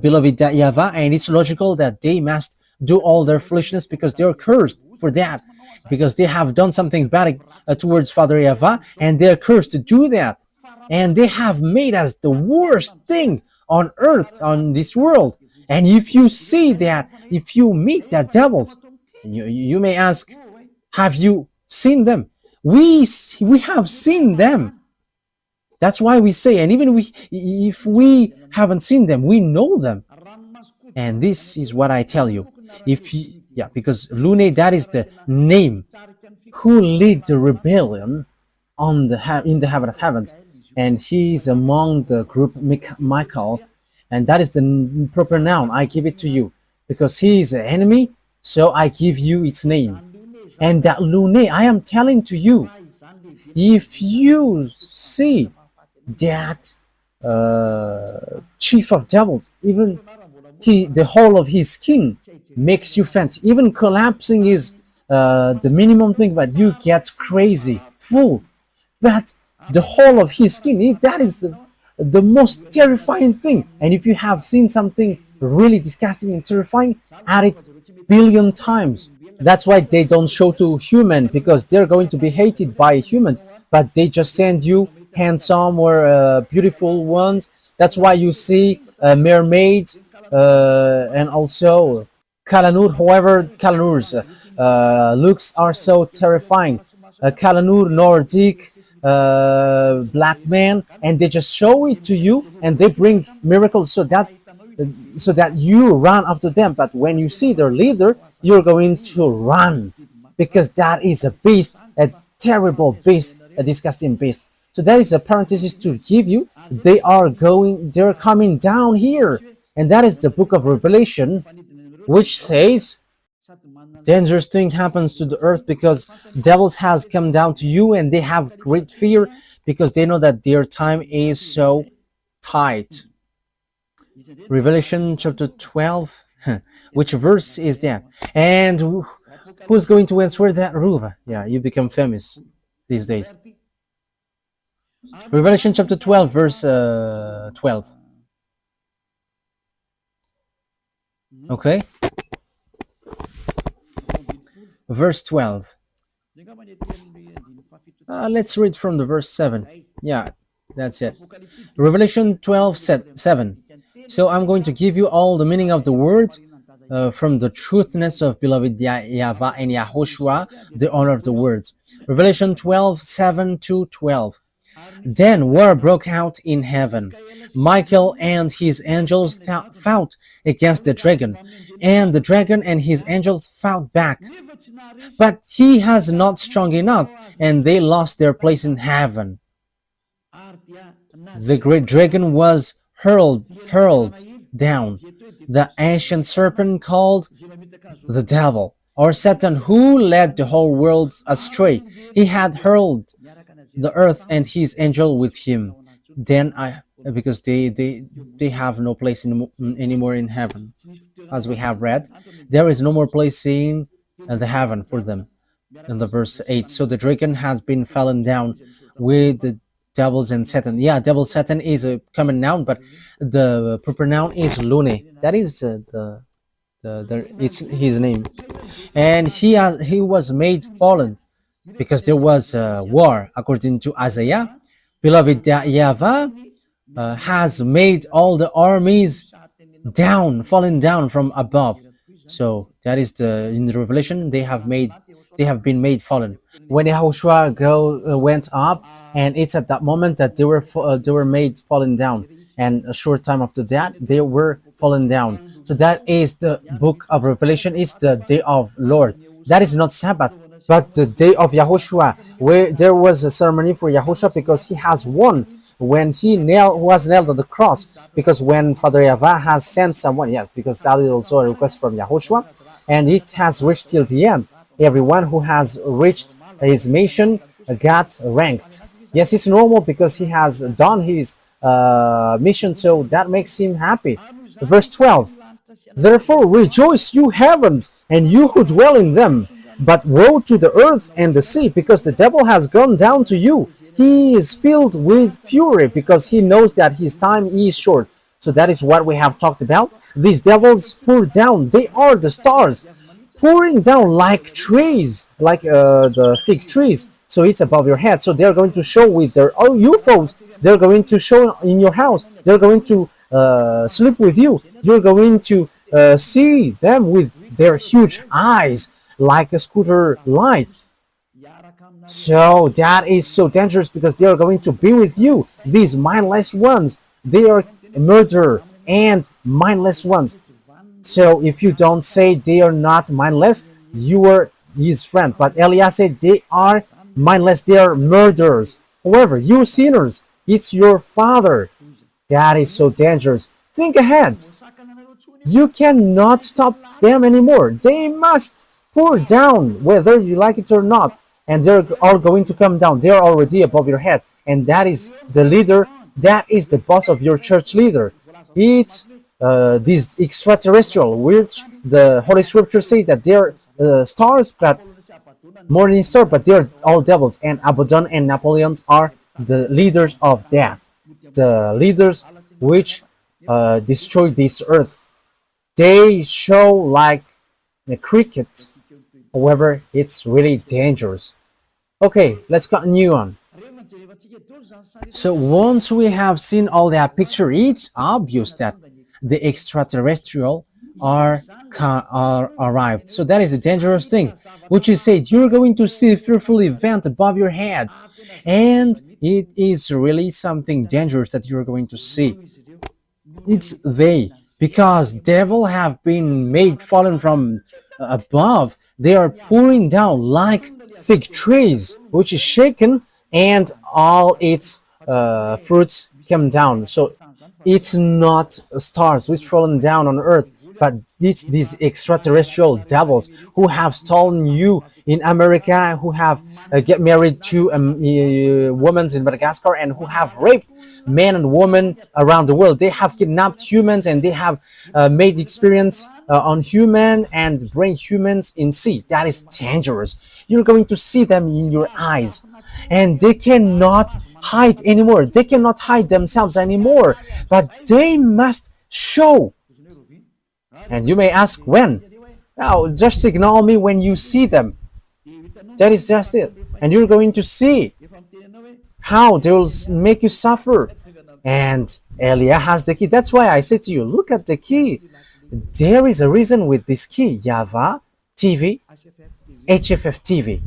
beloved that YAHVAH, and it's logical that they must do all their foolishness, because they are cursed for that, because they have done something bad towards Father YAHVAH, and they are cursed to do that, and they have made us the worst thing on earth, on this world. And if you see that, if you meet that devils, you may ask, have you seen them? We have seen them. That's why we say, and even if we haven't seen them, we know them. And this is what I tell you. Because Lune, that is the name who lead the rebellion in the heaven of heavens, and he is among the group Michael, and that is the proper noun. I give it to you because he is an enemy, so I give you its name. And that Lune, I am telling to you, if you see that chief of devils, even the whole of his skin makes you faint. Even collapsing is the minimum thing, but you get crazy, full. But the whole of his skin, that is the most terrifying thing. And if you have seen something really disgusting and terrifying, add it billion times. That's why they don't show to human, because they're going to be hated by humans, but they just send you handsome or beautiful ones. That's why you see mermaids and also Kalanur. However, Kalanur's looks are so terrifying. Kalanur, Nordic, black man, and they just show it to you, and they bring miracles so that you run after them. But when you see their leader, you're going to run, because that is a beast, a terrible beast, a disgusting beast. So that is a parenthesis to give you. They're coming down here, and that is the book of Revelation, which says dangerous thing happens to the earth because devils has come down to you, and they have great fear because they know that their time is so tight. Revelation chapter 12. Which verse is that? And who's going to answer that, Ruva? Yeah, you become famous these days. Revelation chapter 12, verse 12. Okay. Verse 12. Let's read from the verse 7. Yeah, that's it. Revelation 12, 7. So I'm going to give you all the meaning of the words from the truthness of beloved YAHVAH and YAHOSHUAH, the honor of the words. Revelation 12, 7 to 12. Then war broke out in heaven. Michael and his angels fought against the dragon, and the dragon and his angels fought back. But he has not strong enough, and they lost their place in heaven. The great dragon was hurled down, the ancient serpent called the devil, or Satan, who led the whole world astray. He had hurled the earth and his angel with him. Then because they have no place anymore in heaven, as we have read, there is no more place in the heaven for them. In the verse 8, so the dragon has been fallen down with the devils and Satan. Yeah, devil Satan is a common noun, but the proper noun is Lune. That is it's his name, and he was made fallen because there was a war. According to Isaiah, beloved YAHVAH has made all the armies fallen down from above. So that is in the Revelation, they have made They have been made fallen. When Yahushua went up, and it's at that moment that they were made fallen down, and a short time after that they were fallen down. So that is the book of Revelation. It's the day of Lord. That is not Sabbath, but the day of Yahushua, where there was a ceremony for Yahushua because he has won when he was nailed on the cross. Because when Father YAHVAH has sent someone, yes, because that is also a request from Yahushua, and it has reached till the end. Everyone who has reached his mission got ranked. Yes, it's normal because he has done his mission, so that makes him happy. Verse 12. Therefore rejoice, you heavens, and you who dwell in them. But woe to the earth and the sea, because the devil has gone down to you. He is filled with fury, because he knows that his time is short. So that is what we have talked about. These devils pour down. They are the stars, pouring down like trees, like the fig trees. So it's above your head. So they're going to show with their UFOs. They're going to show in your house. They're going to sleep with you. You're going to see them with their huge eyes, like a scooter light. So that is so dangerous because they are going to be with you. These mindless ones, they are murder and mindless ones. So if you don't say they are not mindless, you are his friend. But Elias said they are mindless, they are murderers. However, you sinners, it's your father. That is so dangerous. Think ahead. You cannot stop them anymore. They must pour down, whether you like it or not. And they're all going to come down. They're already above your head. And that is the leader. That is the boss of your church leader. It's this extraterrestrial, which the Holy Scripture say that they're stars, but morning star, but they're all devils. And Abaddon and Napoleon are the leaders of that. The leaders which destroy this earth. They show like a cricket. However, it's really dangerous. Okay, let's continue on. So once we have seen all that picture, it's obvious that the extraterrestrial are arrived. So that is a dangerous thing, which is said you're going to see a fearful event above your head, and it is really something dangerous that you're going to see. It's they, because devil have been made fallen from above. They are pouring down like fig trees, which is shaken, and all its fruits come down. So it's not stars which fallen down on earth, but it's these extraterrestrial devils who have stolen you in America, who have get married to women in Madagascar, and who have raped men and women around the world. They have kidnapped humans, and they have made experience on human and bring humans in sea. That is dangerous. You're going to see them in your eyes, and they cannot hide anymore. They cannot hide themselves anymore, but they must show. And you may ask when. Now, just ignore me when you see them. That is just it. And you're going to see how they will make you suffer. And Elia has the key. That's why I said to you, look at the key. There is a reason with this key. YAHVAH TV, HFF TV.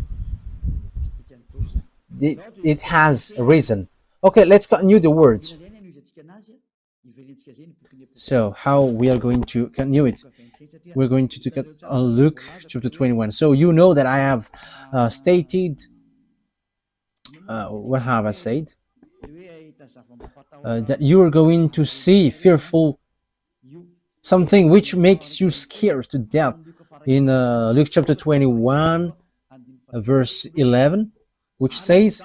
It has a reason. Okay, let's continue the words. So how we are going to continue it? We're going to take a look chapter 21. So you know that I have stated, what have I said? That you are going to see fearful something which makes you scared to death in Luke chapter 21 verse 11, which says,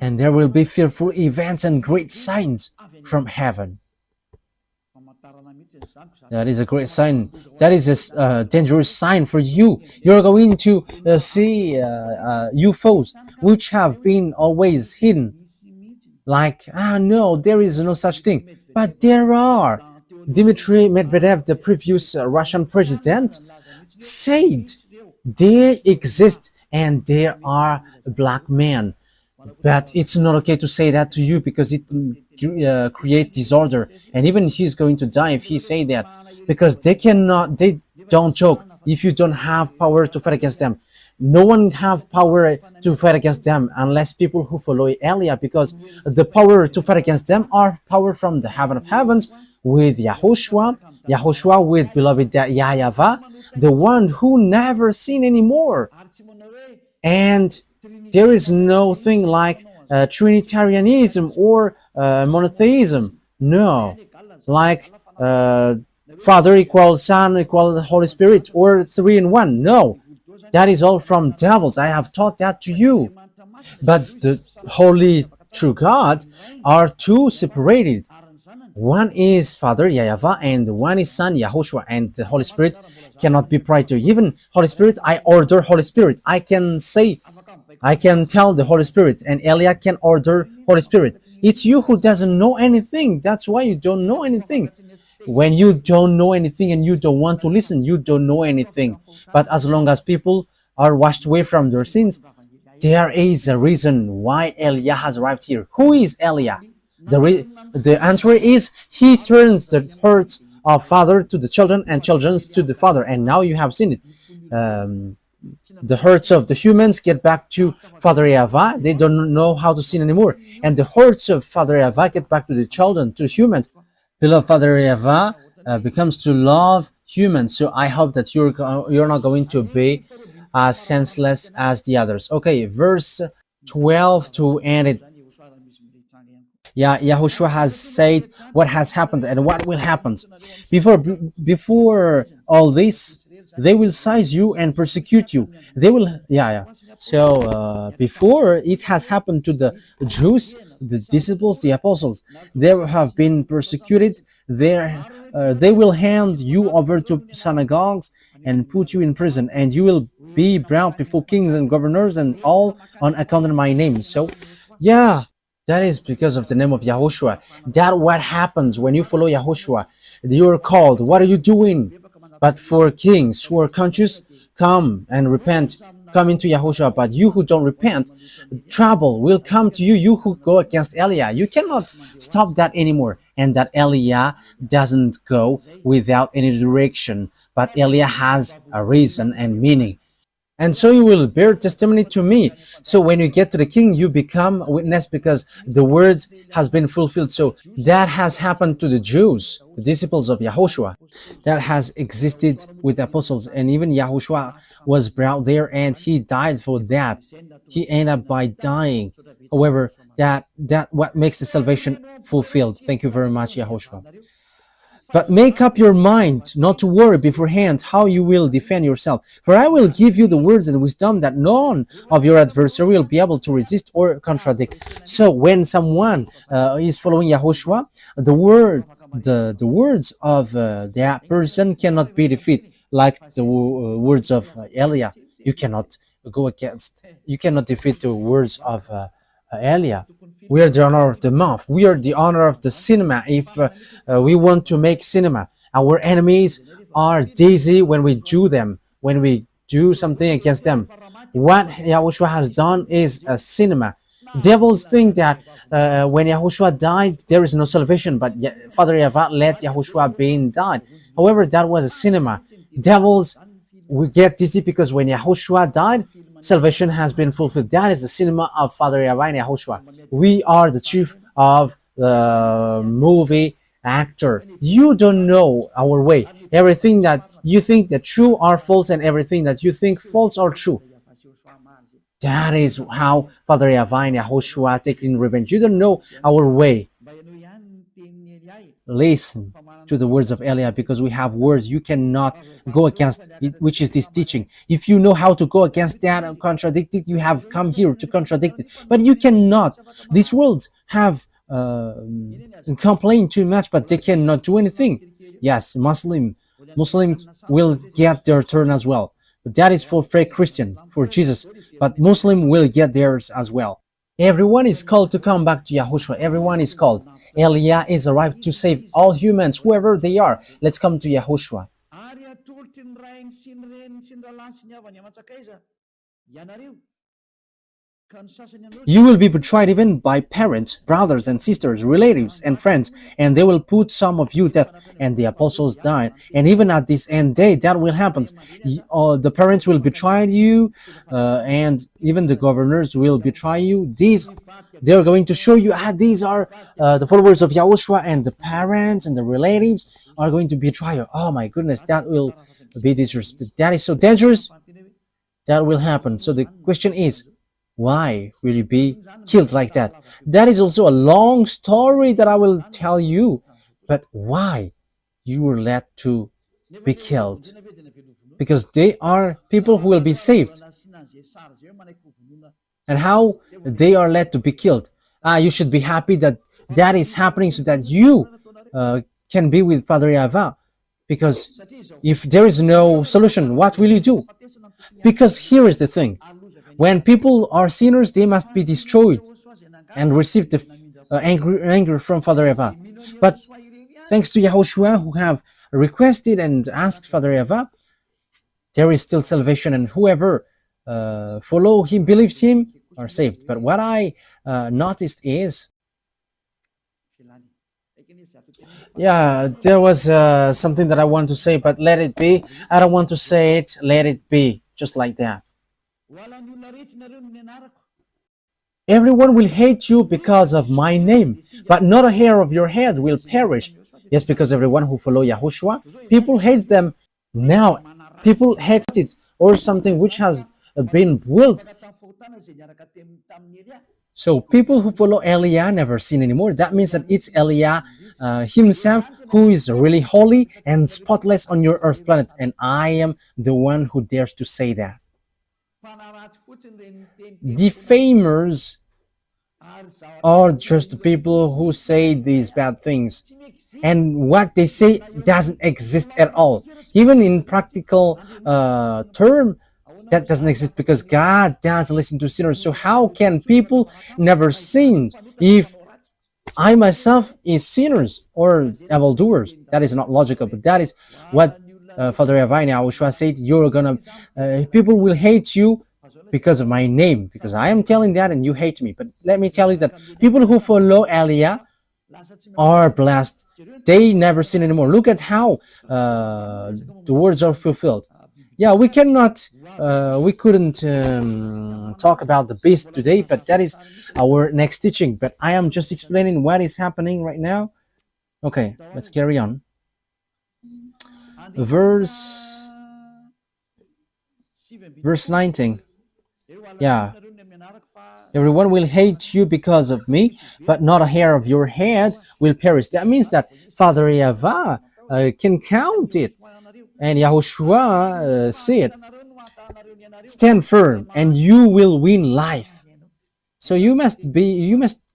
and there will be fearful events and great signs from heaven. That is a great sign. That is a dangerous sign for you. You're going to see UFOs which have been always hidden. Like, no, there is no such thing. But there are. Dmitry Medvedev, the previous Russian president, said they exist and there are black men. But it's not okay to say that to you because it creates disorder. And even he's going to die if he say that, because they don't joke if you don't have power to fight against them. No one have power to fight against them unless people who follow Elia, because the power to fight against them are power from the heaven of heavens with Yahushua, Yahushua with beloved Yahavah, the one who never sin anymore. And there is no thing like Trinitarianism or monotheism. No, like Father equals Son equals Holy Spirit, or three in one. No, that is all from devils. I have taught that to you. But the holy true God are two separated. One is Father Yahavah, and one is Son YAHOSHUAH, and the Holy Spirit cannot be prior to. Even Holy Spirit, I order Holy Spirit. I can say, I can tell the Holy Spirit, and Elia can order Holy Spirit. It's you who doesn't know anything. That's why you don't know anything. When you don't know anything and you don't want to listen, you don't know anything. But as long as people are washed away from their sins, there is a reason why Elia has arrived here. Who is Elia? The answer is he turns the hearts of father to the children and children to the father. And now you have seen it. The hearts of the humans get back to Father Yahavah. They don't know how to sin anymore. And the hearts of Father Yahavah get back to the children, to humans. Beloved Father Yahavah becomes to love humans. So I hope that you're not going to be as senseless as the others. Okay, verse 12 to end it. Yeah, Yahushua has said what has happened and what will happen. Before all this, they will seize you and persecute you. They will, yeah. So before it has happened to the Jews, the disciples, the apostles, they have been persecuted. They will hand you over to synagogues and put you in prison, and you will be brought before kings and governors, and all on account of my name. So, yeah. That is because of the name of Yahushua. That what happens when you follow Yahushua. You are called. What are you doing? But for kings who are conscious, come and repent. Come into Yahushua. But you who don't repent, trouble will come to you. You who go against Elia. You cannot stop that anymore. And that Elia doesn't go without any direction. But Elia has a reason and meaning. And so you will bear testimony to me. So when you get to the king, you become a witness because the words has been fulfilled. So that has happened to the Jews, the disciples of Yahushua. That has existed with the apostles, and even Yahushua was brought there and he died for that. He ended up by dying. However, that what makes the salvation fulfilled. Thank you very much, Yahushua. But make up your mind not to worry beforehand how you will defend yourself. For I will give you the words and wisdom that none of your adversary will be able to resist or contradict. So when someone is following Yahushua, the words of that person cannot be defeated, like the words of Elia. You cannot defeat the words of Elia. We are the honor of the month. We are the honor of the cinema. If we want to make cinema, our enemies are dizzy when we do them, when we do something against them. What Yahushua has done is a cinema. Devils think that when Yahushua died, there is no salvation, but Father Yahavah let Yahushua being died. However, that was a cinema. Devils we get dizzy because when Yahushua died, salvation has been fulfilled. That is the cinema of Father Yahavah and Yahushua. We are the chief of the movie actor. You don't know our way. Everything that you think that true are false, and everything that you think false are true. That is how Father Yahavah and Yahushua taking revenge. You don't know our way. Listen to the words of Elia, because we have words you cannot go against, which is this teaching. If you know how to go against that and contradict it, you have come here to contradict it. But you cannot. These words have complained too much, but they cannot do anything. Yes, Muslims will get their turn as well. But that is for fake Christian, for Jesus. But Muslim will get theirs as well. Everyone is called to come back to Yahushua. Everyone is called. Elia is arrived to save all humans, whoever they are. Let's come to Yahushua. You will be betrayed even by parents, brothers and sisters, relatives and friends, and they will put some of you to death. And the apostles died. And even at this end day, that will happen. The parents will betray you, and even the governors will betray you. They are going to show you, these are the followers of Yahushua, and the parents and the relatives are going to betray you. Oh my goodness, that will be disrespect. That is so dangerous. That will happen. So the question is, why will you be killed like that? That is also a long story that I will tell you. But why you were led to be killed? Because they are people who will be saved. And how they are led to be killed? You should be happy that that is happening so that you can be with Father YAHVAH. Because if there is no solution, what will you do? Because here is the thing. When people are sinners, they must be destroyed and receive the anger from Father YAHVAH. But thanks to YAHOSHUAH, who have requested and asked Father YAHVAH, there is still salvation, and whoever follow him, believes him, are saved. But what I noticed is, there was something that I want to say, but let it be. I don't want to say it. Let it be, just like that. Everyone will hate you because of my name, but not a hair of your head will perish. Yes, because everyone who follow YAHOSHUAH, people hate them now. People hate it, or something which has been built. So people who follow Eliah never sin anymore. That means that it's Eliah himself who is really holy and spotless on your earth planet. And I am the one who dares to say that. Defamers are just people who say these bad things, and what they say doesn't exist at all. Even in practical term, that doesn't exist, because God doesn't listen to sinners. So how can people never sin if I myself is sinners or evildoers? That is not logical, but that is what Father YAHVAH and YAHOSHUAH said. You're gonna people will hate you because of my name, because I am telling that and you hate me. But let me tell you that people who follow Eliah are blessed. They never sin anymore. Look at how the words are fulfilled. We cannot, we couldn't talk about the beast today, but that is our next teaching. But I am just explaining what is happening right now. Okay, let's carry on. Verse 19. Everyone will hate you because of me, but not a hair of your head will perish. That means that Father YAHVAH can count it. And YAHOSHUAH said, stand firm and you will win life. So you must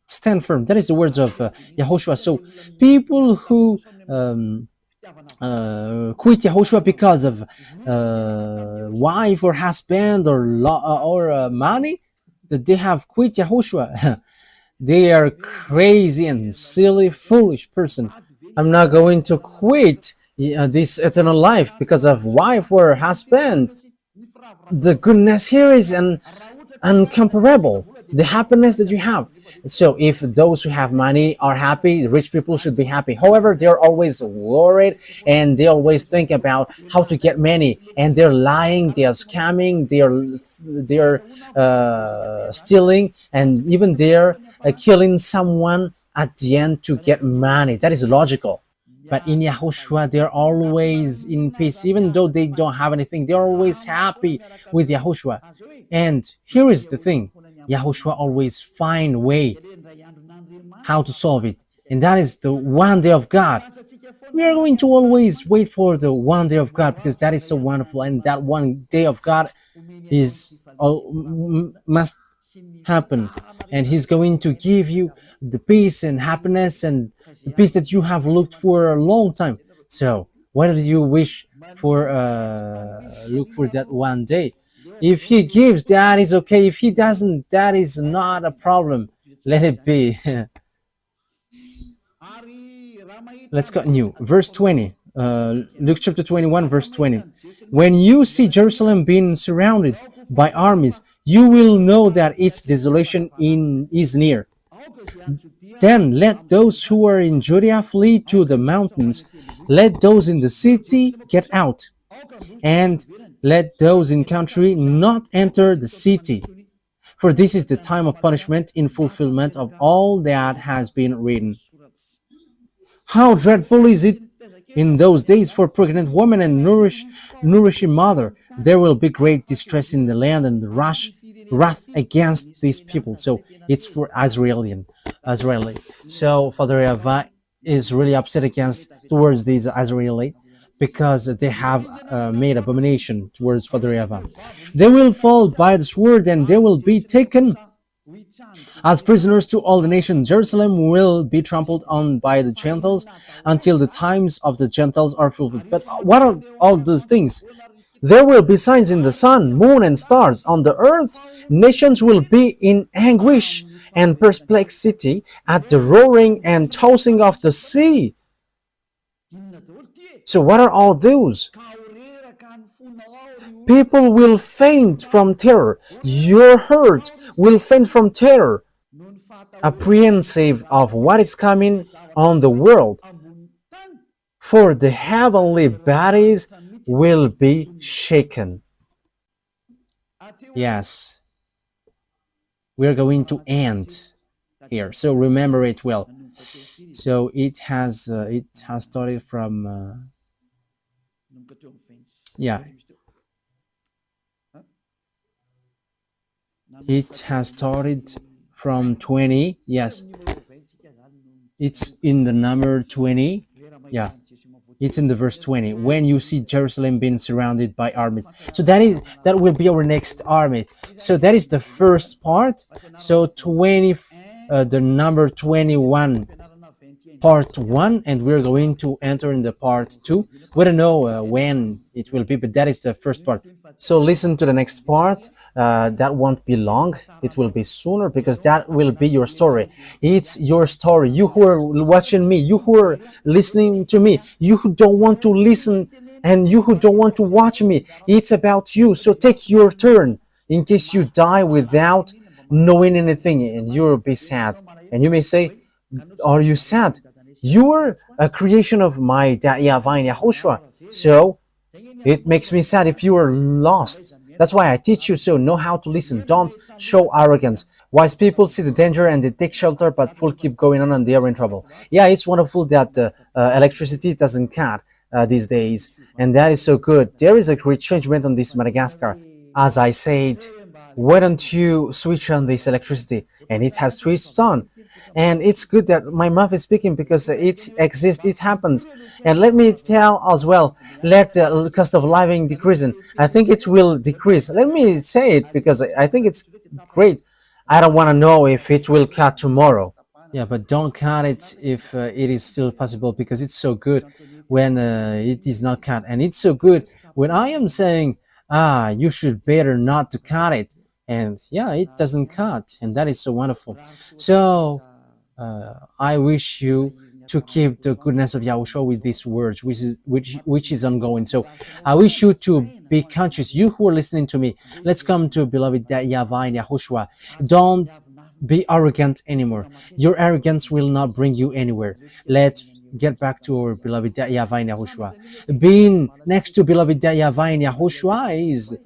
stand firm. That is the words of YAHOSHUAH. So people who quit YAHOSHUAH because of wife or husband or money, that they have quit YAHOSHUAH, they are crazy and silly, foolish person. I'm not going to quit this eternal life because of wife or husband. The goodness here is incomparable. The happiness that you have. So if those who have money are happy, rich people should be happy. However, they're always worried and they always think about how to get money, and they're lying, they are scamming, they're stealing, and even they're killing someone at the end to get money. That is logical. But in YAHOSHUAH, they're always in peace. Even though they don't have anything, they're always happy with YAHOSHUAH. And here is the thing. YAHOSHUAH always find a way how to solve it. And that is the one day of God. We are going to always wait for the one day of God, because that is so wonderful. And that one day of God must happen. And He's going to give you the peace and happiness and the peace that you have looked for a long time. So why do you wish for look for that one day? If He gives, that is okay. If He doesn't, that is not a problem. Let it be. Let's continue. Verse 20. Luke chapter 21, verse 20. When you see Jerusalem being surrounded, by armies, you will know that its desolation is near. Then let those who are in Judea flee to the mountains. Let those in the city get out, and let those in country not enter the city. For this is the time of punishment in fulfillment of all that has been written. How dreadful is it in those days for pregnant women and nourishing mother! There will be great distress in the land and wrath against these people. So it's for Israeli. So Father Yahweh is really upset against towards these Israeli because they have made abomination towards Father Yahweh. They will fall by the sword and they will be taken as prisoners to all the nations. Jerusalem will be trampled on by the Gentiles until the times of the Gentiles are fulfilled. But what are all those things? There will be signs in the sun, moon, and stars. On the earth, nations will be in anguish and perplexity at the roaring and tossing of the sea. So what are all those? People will faint from terror. Your heart will faint from terror, apprehensive of what is coming on the world. For the heavenly bodies will be shaken. Yes, we're going to end here. So remember it well. So it has started from yeah. It has started from 20. Yes, it's in the number 20. Yeah, it's in the verse 20. When you see Jerusalem being surrounded by armies, so that will be our next army. So that is the first part. So 20, the number 21, part 1, and we're going to enter in the part 2. We don't know when it will be, but that is the first part. So listen to the next part. That won't be long. It will be sooner because that will be your story. It's your story. You who are watching me, you who are listening to me, you who don't want to listen and you who don't want to watch me, it's about you. So take your turn in case you die without knowing anything, and you'll be sad. And you may say, are you sad? You are a creation of my YAHVAH and YAHOSHUAH. So it makes me sad if you are lost. That's why I teach you, so know how to listen. Don't show arrogance. Wise people see the danger and they take shelter, but fools keep going on and they are in trouble. Yeah, it's wonderful that electricity doesn't cut these days, and that is so good. There is a great changement on this Madagascar. As I said, why don't you switch on this electricity? And it has switched on. And it's good that my mouth is speaking because it exists, it happens. And let me tell as well, let the cost of living decrease. I think it will decrease. Let me say it because I think it's great. I don't want to know if it will cut tomorrow. Yeah, but don't cut it if it is still possible, because it's so good when it is not cut. And it's so good when I am saying, you should better not to cut it. And yeah, it doesn't cut. And that is so wonderful. So I wish you to keep the goodness of Yahushua with these words, which is ongoing. So I wish you to be conscious. You who are listening to me, let's come to beloved YAHVAH and YAHOSHUAH. Don't be arrogant anymore. Your arrogance will not bring you anywhere. Let's get back to our beloved YAHVAH and YAHOSHUAH. Being next to beloved YAHVAH and YAHOSHUAH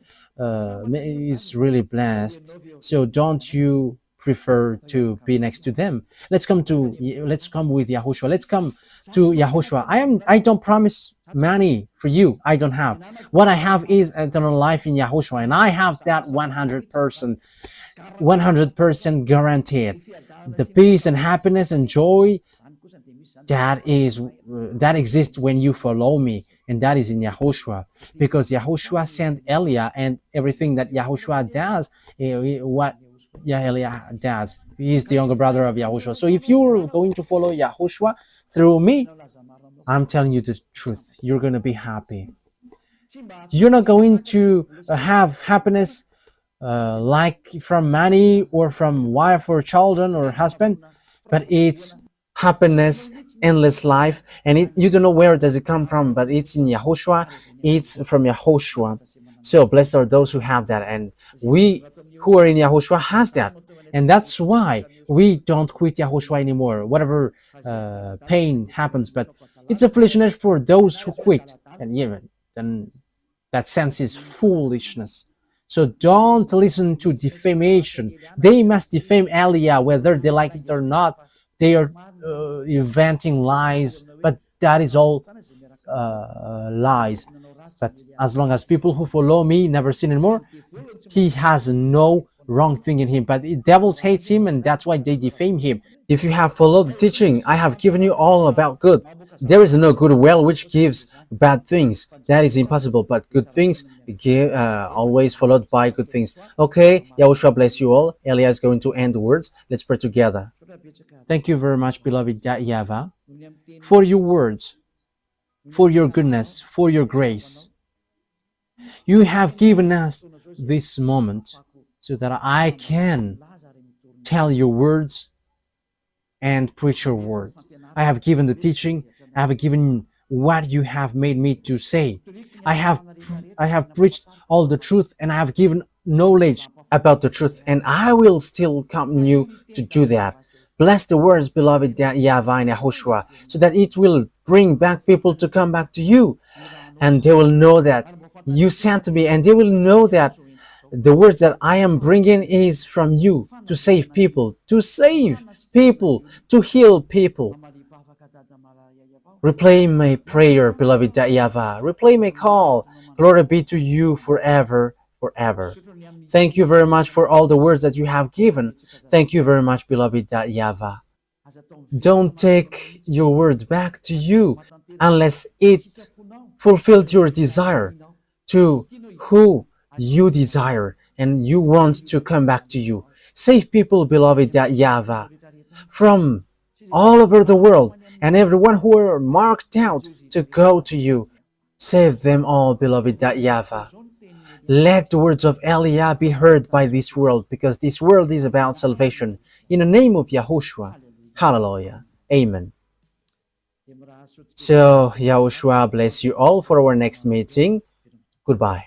is really blessed. So don't you prefer to be next to them? Let's come with YAHOSHUAH. Let's come to YAHOSHUAH. I don't promise money for you. I don't have. What I have is eternal life in YAHOSHUAH, and I have that 100% guaranteed. The peace and happiness and joy that exists when you follow me, and that is in YAHOSHUAH, because YAHOSHUAH sent Elia, and everything that YAHOSHUAH does, what Elia does, he is the younger brother of YAHOSHUAH. So if you're going to follow YAHOSHUAH through me, I'm telling you the truth, you're going to be happy. You're not going to have happiness like from money or from wife or children or husband, but it's happiness, endless life, and you don't know where does it come from, but it's in YAHOSHUAH. It's from YAHOSHUAH. So blessed are those who have that, and we who are in Yahushua has that, and that's why we don't quit Yahushua anymore. Whatever pain happens, but it's a foolishness for those who quit, and even then that sense is foolishness. So don't listen to defamation. They must defame Elia whether they like it or not. They are inventing lies, but that is all lies. But as long as people who follow me never sin anymore, he has no wrong thing in him. But the devils hates him, and that's why they defame him. If you have followed the teaching, I have given you all about good. There is no good well which gives bad things. That is impossible. But good things give, always followed by good things. Okay, Yahushua bless you all. Elia is going to end the words. Let's pray together. Thank you very much, beloved YAHVAH, for your words, for your goodness, for your grace. You have given us this moment so that I can tell your words and preach your word. I have given the teaching. I have given what you have made me to say. I have preached all the truth, and I have given knowledge about the truth, and I will still continue to do that. Bless the words, beloved YAHVAH and YAHOSHUAH, so that it will bring back people to come back to you, and they will know that you sent me, and they will know that the words that I am bringing is from you to save people, to heal people. Replay my prayer, beloved YAHVAH. Replay my call. Glory be to you forever, forever. Thank you very much for all the words that you have given. Thank you very much, beloved YAHVAH. Don't take your word back to you unless it fulfilled your desire to who you desire and you want to come back to you. Save people, beloved YAHVAH, from all over the world, and everyone who are marked out to go to you. Save them all, beloved YAHVAH. Let the words of Elia be heard by this world, because this world is about salvation. In the name of YAHOSHUAH. Hallelujah. Amen. So, YAHOSHUAH bless you all for our next meeting. Goodbye.